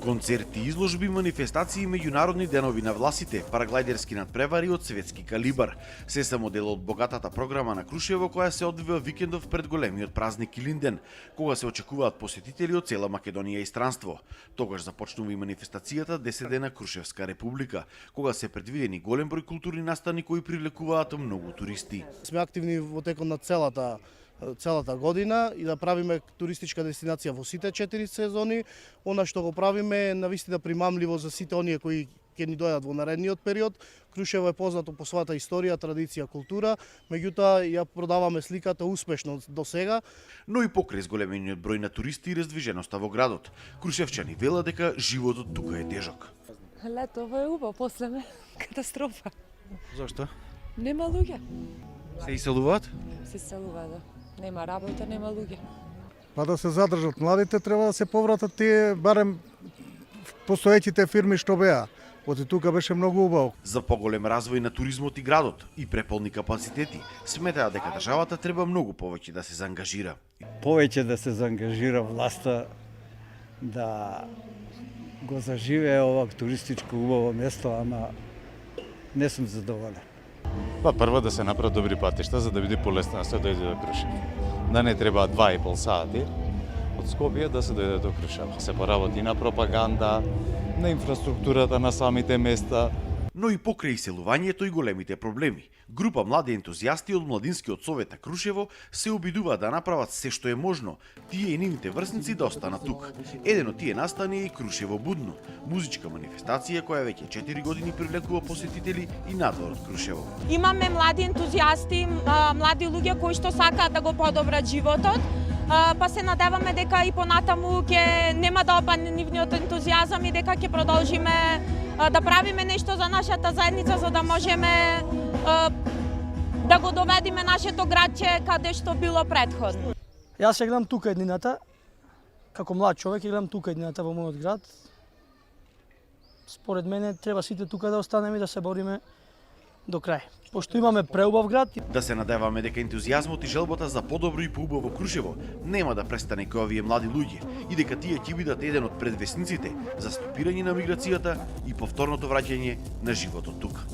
Концерти, изложби, манифестации и меѓународни денови на власите, параглайдерски надпревари од светски калибар. Се само дел од богатата програма на Крушево која се одвива викендов пред големиот празник Килинден, кога се очекуваат посетители од цела Македонија и странство. Тогаш започнува и манифестацијата 10 дена Крушевска република, кога се предвидени голем број културни настани кои привлекуваат многу туристи. Сме активни во текот на целата година и да правиме туристичка дестинација во сите 4 сезони. Она што го правиме е навистина примамливо за сите оние кои ќе ни дојдат во наредниот период. Крушево е познато по својата историја, традиција, култура, меѓутоа ја продаваме сликата успешно до сега. Но и покрај зголемениот број на туристи и раздвиженоста во градот, крушевчани велат дека животот тука е тежок. Летово е убаво, после ме катастрофа. Зошто? Нема луѓе. Се иселуваат? Се иселува, да. Нема работа, нема луѓе. Па да се задржат младите, треба да се повратат тие барем постоеќите фирми што беа. Оти тука беше многу убаво. За поголем развој на туризмот и градот и преполни капацитети, сметаат дека државата треба многу повеќе да се заангажира. Повеќе да се заангажира власта да го заживее ова туристичко убаво место, ама не сум задоволен. Па прво да се направат добри патишта за да биде полесно да се дојде до Крушево. Да не треба 2,5 сати од Скопје да се дојде до Крушево. Се поработи на пропаганда, на инфраструктурата на самите места. Но и покрај иселувањето и големите проблеми, група млади ентузијасти од Младинскиот совет на Крушево се обидуваат да направат се што е можно, тие и нивните врсници да останат тук. Еден од тие настани е и Крушево будно, музичка манифестација која веќе 4 години привлекува посетители и надвор од Крушево. Имаме млади ентузијасти, млади луѓе кои што сакаат да го подобрат животот, па се надеваме дека и понатаму ќе нема да опадне нивниот ентузијазам и дека ќе продолжиме да правиме нешто за нашата заедница за да можеме да го доведеме нашето градче каде што било претходно. Јас ја гледам тука еднината, како млад човек ја гледам тука еднината во мојот град. Според мене треба сите тука да останеме и да се бориме до крај. Пошто имаме преубав град. Да се надеваме дека ентузијазмот и желбата за подобро и поубаво Крушево нема да престане кај овие млади луѓе и дека тие ќе бидат еден од предвесниците за стопирање на миграцијата и повторното враќање на животот тука.